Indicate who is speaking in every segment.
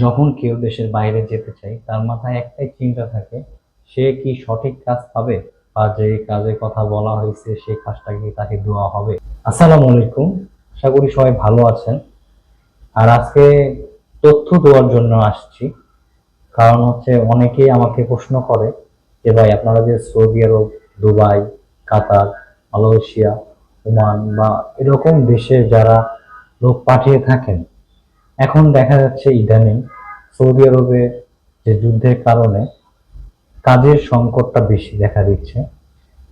Speaker 1: যখন কেউ দেশের বাইরে যেতে চায় তার মাথায় একটাই চিন্তা থাকে, সে কি সঠিক কাজ পাবে, বা যে কাজের কথা বলা হয়েছে সেই কাজটা কি তাকে দেওয়া হবে। আসসালামু আলাইকুম, আশা করি সবাই ভালো আছেন। আর আজকে তথ্য দেওয়ার জন্য আসছি, কারণ হচ্ছে অনেকেই আমাকে প্রশ্ন করে যে ভাই, আপনারা যে সৌদি আরব, দুবাই, কাতার, মালয়েশিয়া, ওমান বা এরকম দেশে যারা লোক পাঠিয়ে থাকেন, এখন দেখা যাচ্ছে ইদানিং সৌদি আরবে যে যুদ্ধের কারণে কাজের সংকটটা বেশি দেখা দিচ্ছে,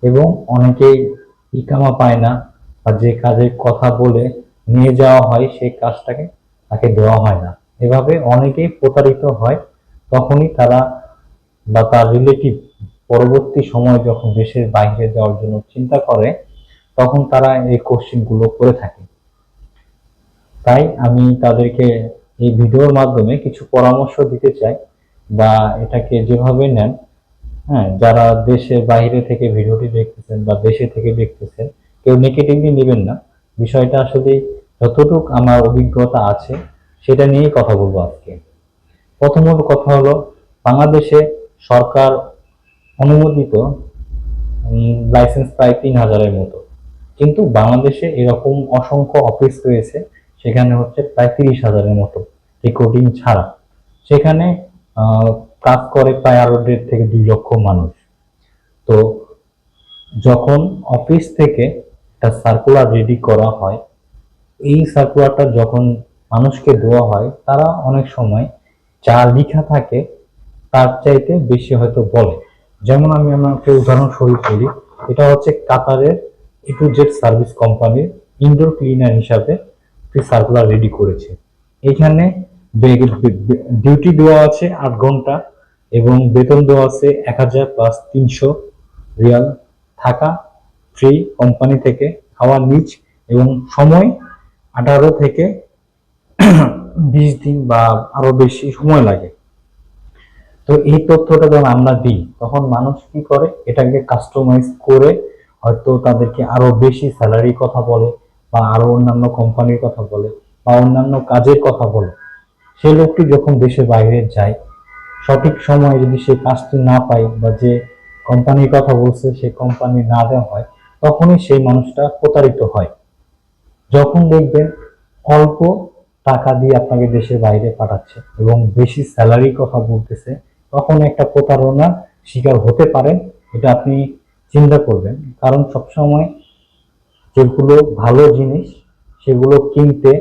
Speaker 1: এবং অনেকেই ইকামা পায় না, বা যে কাজের কথা বলে নিয়ে যাওয়া হয় সেই কাজটাকে তাকে দেওয়া হয় না। এভাবে অনেকেই প্রতারিত হয়। তখনই তারা বা তার রিলেটিভ পরবর্তী সময় যখন দেশের বাইরে যাওয়ার জন্য চিন্তা করে, তখন তারা এই কোশ্চেন গুলো করে থাকে। তাই আমি তাদেরকে এই ভিডিওর মাধ্যমে কিছু পরামর্শ দিতে চাই, বা এটাকে যেভাবে নেন, হ্যাঁ, যারা দেশের বাইরে থেকে ভিডিওটি দেখতেছেন বা দেশে থেকে দেখতেছেন, কেউ নেগেটিভলি নেবেন না। বিষয়টা আসলে যতটুকু আমার অভিজ্ঞতা আছে সেটা নিয়েই কথা বলবো আজকে। প্রথমত কথা হলো, বাংলাদেশে সরকার অনুমোদিত লাইসেন্স প্রায় 3,000-এর মতো, কিন্তু বাংলাদেশে এরকম অসংখ্য অফিস রয়েছে, সেখানে হচ্ছে প্রায় 30,000-এর মতো রেকর্ডিং ছাড়া। সেখানে আহ, কাজ করে প্রায় আরো 1.5 থেকে 2 লক্ষ মানুষ। তো যখন অফিস থেকে একটা সার্কুলার রেডি করা হয়, এই সার্কুলারটা যখন মানুষকে দেওয়া হয়, তারা অনেক সময় যা লেখা থাকে তার চাইতে বেশি হয়তো বলে। যেমন আমি আপনাকে উদাহরণস্বরূপ বলি, এটা হচ্ছে কাতারের A to Z সার্ভিস কোম্পানির ইনডোর ক্লিনার হিসাবে একটি সার্কুলার রেডি করেছে। এখানে ডিউটি দেওয়া আছে 8 ঘন্টা, এবং বেতন দেওয়া আছে 1,000 + 300 রিয়াল, থাকা ফ্রি কোম্পানি থেকে, খাওয়া নিচ, এবং সময় 18 থেকে 20 দিন বা আরো বেশি সময় লাগে। তো এই তথ্যটা যখন আমরা দিই, তখন মানুষ কি করে, এটাকে কাস্টমাইজ করে হয়তো তাদেরকে আরো বেশি স্যালারির কথা বলে, বা আরো অন্যান্য কোম্পানির কথা বলে, বা অন্যান্য কাজের কথা বলে। সে লোকটি যখন দেশের বাইরে যায়, সঠিক সময়ে যদি সে কাজটি না পায়, বা যে কোম্পানির কথা বলছে সেই কোম্পানি না দেওয়া হয়, তখনই সেই মানুষটা প্রতারিত হয়। যখন দেখবেন অল্প টাকা দিয়ে আপনাকে দেশের বাইরে পাঠাচ্ছে এবং বেশি স্যালারির কথা বলতেছে, তখন একটা প্রতারণার শিকার হতে পারেন। এটা আপনি চিন্তা করবেন, কারণ সবসময় যেগুলো ভালো জিনিস সেগুলো কিনতে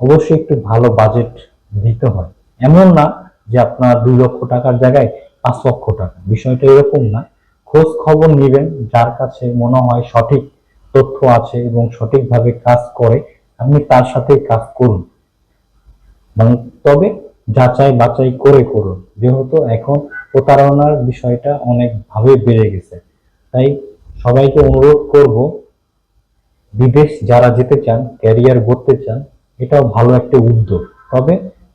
Speaker 1: অবশ্যই একটু ভালো বাজেট দিতে হয়। এমন না যে আপনার 2 লক্ষ টাকার জায়গায় 5 লক্ষ টাকা, বিষয়টা এরকম না। খোঁজ খবর নেবেন, যার কাছে মনে হয় সঠিক তথ্য আছে এবং সঠিকভাবে কাজ করে, আপনি তার সাথে কাজ করুন। মানে তবে যাচাই বাছাই করে করুন, যেহেতু এখন প্রতারণার বিষয়টা অনেক ভাবে বেড়ে গেছে। তাই সবাইকে অনুরোধ করব, বিদেশ যারা যেতে চান, ক্যারিয়ার গড়তে চান, এটাও ভালো একটা উদ্যোগ। তবে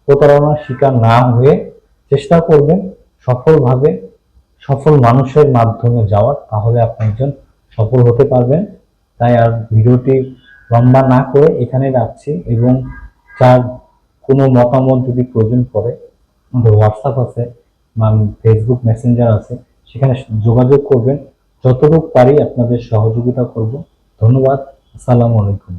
Speaker 1: প্রতারণার শিকার না হয়ে চেষ্টা করবেন সফলভাবে, সফল মানুষের মাধ্যমে যাওয়ার, তাহলে আপনি একজন সফল হতে পারবেন। তাই আর ভিডিওটি লম্বা না করে এখানে রাখছি, এবং যার কোনো মতামত যদি প্রয়োজন পড়ে, আমাদের হোয়াটসঅ্যাপ আছে বা ফেসবুক মেসেঞ্জার আছে, সেখানে যোগাযোগ করবেন। যতটুকু পারি আপনাদের সহযোগিতা করব। ধন্যবাদ। আসসালামু আলাইকুম।